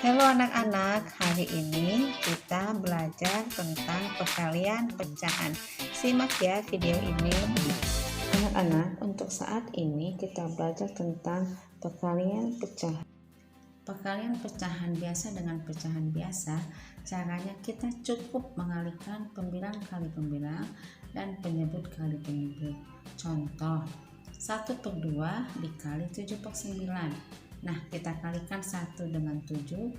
Halo anak-anak, hari ini kita belajar tentang perkalian pecahan. Simak ya video ini. Anak-anak, untuk saat ini kita belajar tentang perkalian pecahan. Perkalian pecahan biasa dengan pecahan biasa, caranya kita cukup mengalihkan pembilang kali pembilang dan penyebut kali penyebut. Contoh, 1/2 dikali 7/9. Nah, kita kalikan 1 dengan 7,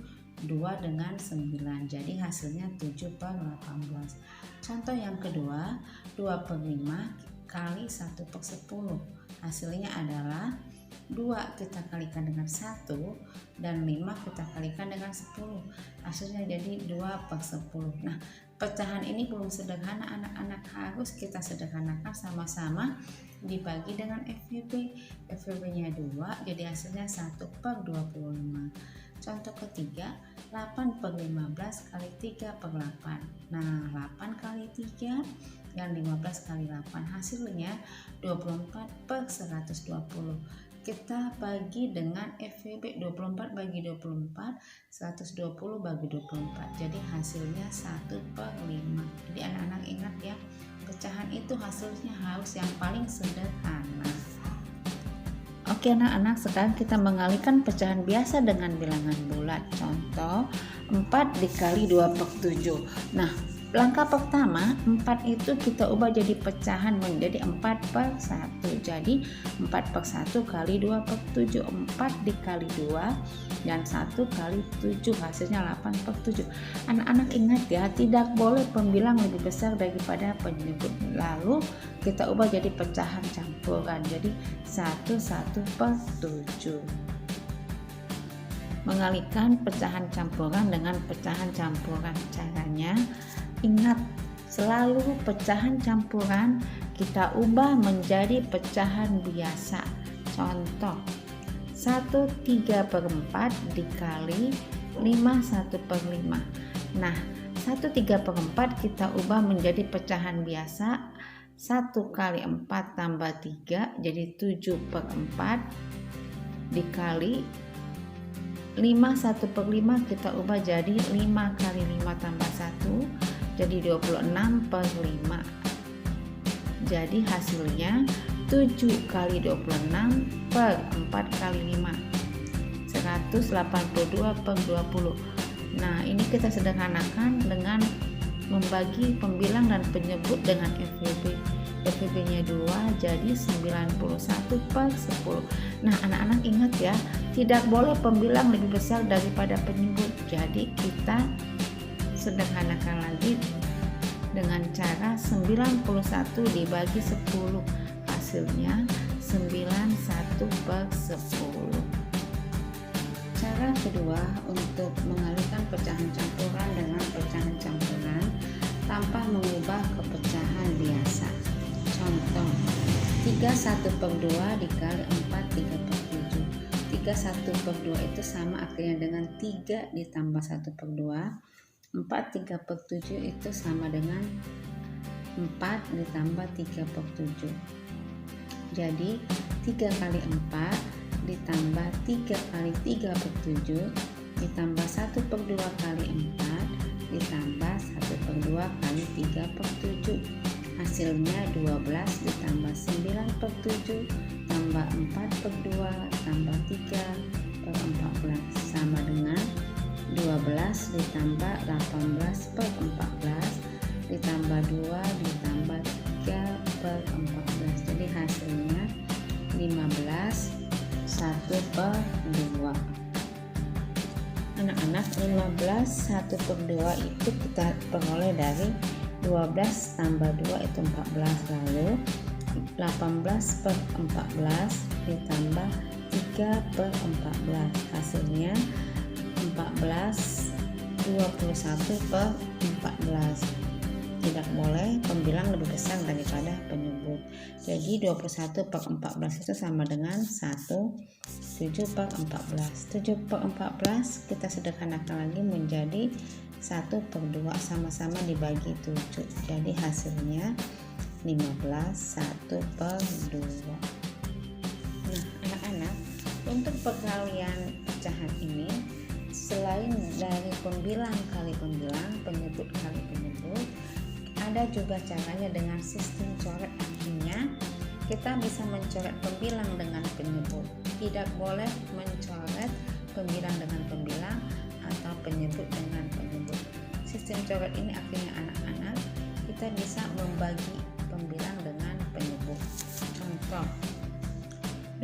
2 dengan 9. Jadi hasilnya 7/18. Contoh yang kedua, 2/5 kali 1/10. Hasilnya adalah 2 kita kalikan dengan 1 dan 5 kita kalikan dengan 10. Hasilnya jadi 2/10. Nah, pecahan ini belum sederhana anak-anak, harus kita sederhanakan sama-sama dibagi dengan FVB. FVB-nya 2, jadi hasilnya 1/25. Contoh ketiga, 8/15 kali 3/8. Nah, 8 kali 3 dan 15 kali 8. Hasilnya 24/120. Kita bagi dengan FVB, 24 bagi 24, 120 bagi 24. Jadi hasilnya 1/5. Jadi anak-anak ingat ya, pecahan itu hasilnya harus yang paling sederhana. Oke anak-anak, sekarang kita mengalihkan pecahan biasa dengan bilangan bulat. Contoh, 4 dikali 2/7. Nah, langkah pertama, 4 itu kita ubah jadi pecahan menjadi 4/1. Jadi 4/1 kali 2/7. 4 dikali 2 dan 1 kali 7, hasilnya 8/7. Anak-anak ingat ya, tidak boleh pembilang lebih besar daripada penyebut. Lalu kita ubah jadi pecahan campuran, jadi 1/7. Mengalihkan pecahan campuran dengan pecahan campuran, caranya ingat, selalu pecahan campuran kita ubah menjadi pecahan biasa. Contoh, 1/3/4 dikali 5 1/5. Nah, 1/3/4 kita ubah menjadi pecahan biasa. 1 kali 4 tambah 3 jadi 7/4 dikali 5 1/5 kita ubah jadi 5 kali 5 tambah 1 jadi 26/5. Jadi hasilnya 7 kali 26 per 4 kali 5, 182/20. Nah, ini kita sederhanakan dengan membagi pembilang dan penyebut dengan FVB. FVB-nya 2 jadi 91/10. Nah, anak-anak ingat ya, tidak boleh pembilang lebih besar daripada penyebut. Jadi kita sederhanakan lagi dengan cara 91 dibagi 10. Hasilnya 91/10. Cara kedua untuk mengalihkan pecahan campuran dengan pecahan campuran tanpa mengubah ke pecahan biasa. Contoh, 3/1/2 dikali 4 3/7. 3/1/2 itu sama artinya dengan 3 ditambah 1/2. 4 3/7 itu sama dengan 4 ditambah 3/7. Jadi 3 kali 4 ditambah 3 kali 3/7 ditambah 1/2 kali 4 ditambah 1/2 kali 3/7. Hasilnya 12 ditambah 9/7 tambah 4/2 tambah 3/14 sama dengan 12 ditambah 18/14 ditambah 2 ditambah 3/14. Jadi hasilnya 15 1/2. Anak-anak, 15 1/2 itu kita peroleh dari 12 tambah 2 itu 14. Lalu 18/14 ditambah 3/14. Hasilnya 14 21/14. Tidak boleh pembilang lebih besar daripada penyebut. Jadi 21/14 itu sama dengan 1 7/14. 7/14 kita sederhanakan lagi menjadi 1/2, sama-sama dibagi 7. Jadi hasilnya 15 1/2. Nah, anak-anak, untuk perkalian pecahan ini selain dari pembilang kali pembilang, penyebut kali penyebut, ada juga caranya dengan sistem coret. Artinya kita bisa mencoret pembilang dengan penyebut. Tidak boleh mencoret pembilang dengan pembilang atau penyebut dengan penyebut. Sistem coret ini artinya anak-anak kita bisa membagi pembilang dengan penyebut. Contoh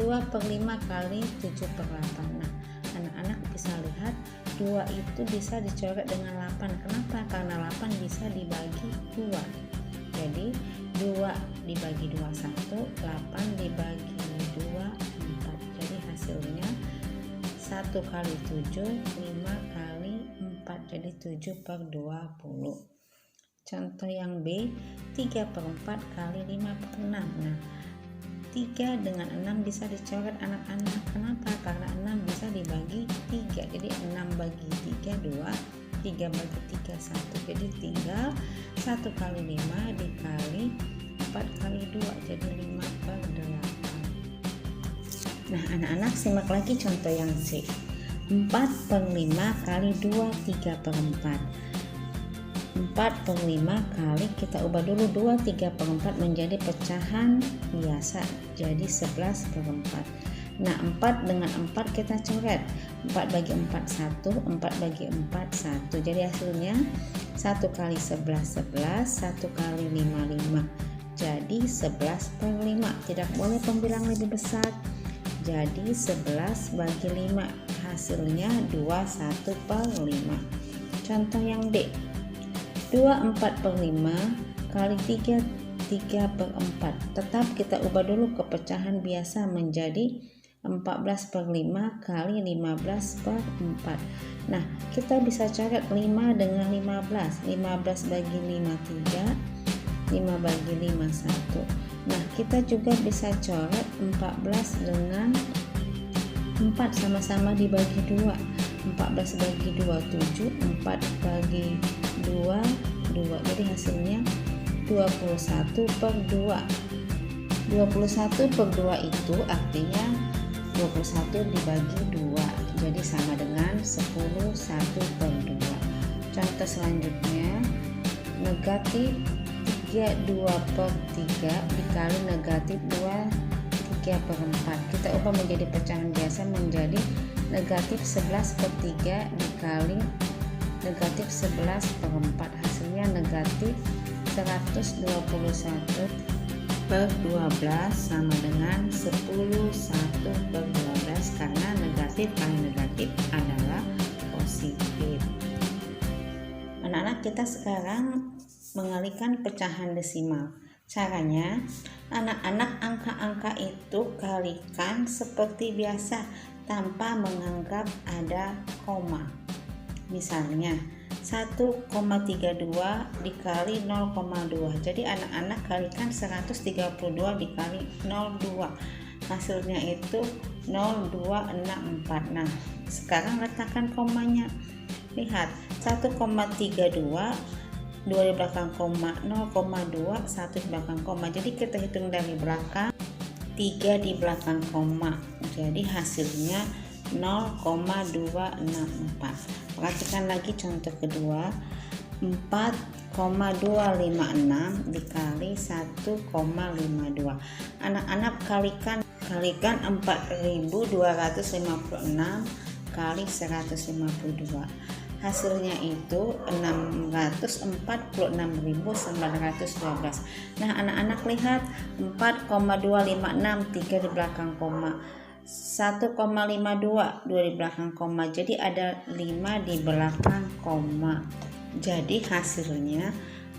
2/5 kali 7/8. Nah, anak-anak bisa lihat 2 itu bisa dicoret dengan 8. Kenapa? Karena 8 bisa dibagi 2. Jadi 2 dibagi 2 1, 8 dibagi 2 4. Jadi hasilnya 1 kali 7, 5 kali 4, jadi 7/20. Contoh yang B, 3/4 kali 5/6. Nah, 3 dengan 6 bisa dicoret anak-anak. Kenapa? Karena 6 bisa dibagi 3. Jadi 6 bagi 3 2, 3 bagi 3 1. Jadi tinggal 1 kali 5 dikali 4 kali 2, jadi 5/8. Nah, anak-anak simak lagi contoh yang C. 4/5 kali 2 3/4. 4/5 kali, kita ubah dulu 2 3/4 menjadi pecahan biasa, jadi 11/4. Nah, 4 dengan 4 kita coret. 4 bagi 4 1, 4 bagi 4 1. Jadi hasilnya 1 kali 11 11, 1 kali 5 5. Jadi 11/5. Tidak boleh pembilang lebih besar. Jadi 11 bagi 5, hasilnya 21/5. Contoh yang D. 24/5 kali 3 3/4. Tetap kita ubah dulu ke pecahan biasa menjadi 14/5 kali 15/4. Nah, kita bisa coret 5 dengan 15. 15 bagi 5 3, 5 bagi 5 1. Nah, kita juga bisa coret 14 dengan 4, sama-sama dibagi 2. 14 bagi 2 7, 4 bagi 2 2. Jadi hasilnya 21/2. 21/2 itu artinya 21 dibagi 2. Jadi sama dengan 10 1/2. Contoh selanjutnya, negatif 32/3 dikali negatif 2 3/4. Kita ubah menjadi pecahan biasa menjadi negatif 11/3 dikali negatif 11/4. Hasilnya negatif 121/12 sama dengan 10 1/12, karena negatif kali negatif adalah positif. Anak-anak, kita sekarang mengalihkan pecahan desimal. Caranya, anak-anak angka-angka itu kalikan seperti biasa tanpa menganggap ada koma. Misalnya 1,32 dikali 0,2. Jadi anak-anak kalikan 132 dikali 0,2. Hasilnya itu 0,264. Nah, sekarang letakkan komanya. Lihat, 1,32, 2 di belakang koma, 0,2, 1 di belakang koma. Jadi kita hitung dari belakang, 3 di belakang koma. Jadi hasilnya 0,264. Perhatikan lagi contoh kedua, 4,256 dikali 1,52. Anak-anak kalikan 4.256 kali 152. Hasilnya itu 646.912. Nah, anak-anak lihat 4,256, 3 di belakang koma, 1,52, 2 di belakang koma. Jadi ada 5 di belakang koma. Jadi hasilnya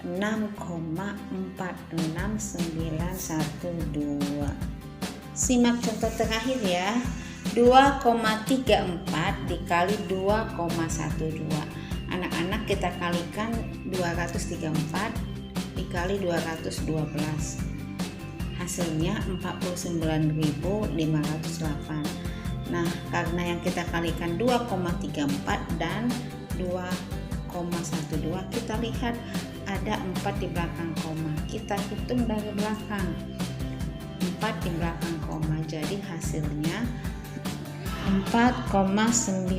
6,46912. Simak contoh terakhir ya. 2,34 dikali 2,12. Anak-anak kita kalikan 234 dikali 212. Hasilnya 49.508. Nah, karena yang kita kalikan 2,34 dan 2,12, kita lihat ada 4 di belakang koma. Kita hitung dari belakang, 4 di belakang koma. Jadi hasilnya 4,9508.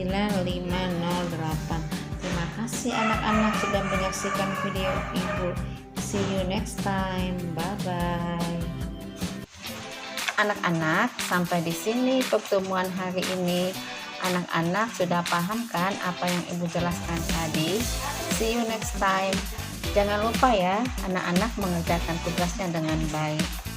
Terima kasih anak-anak sudah menyaksikan video Ibu. See you next time. Bye-bye. Anak-anak, sampai di sini pertemuan hari ini. Anak-anak sudah paham kan apa yang Ibu jelaskan tadi? See you next time. Jangan lupa ya, anak-anak mengerjakan tugasnya dengan baik.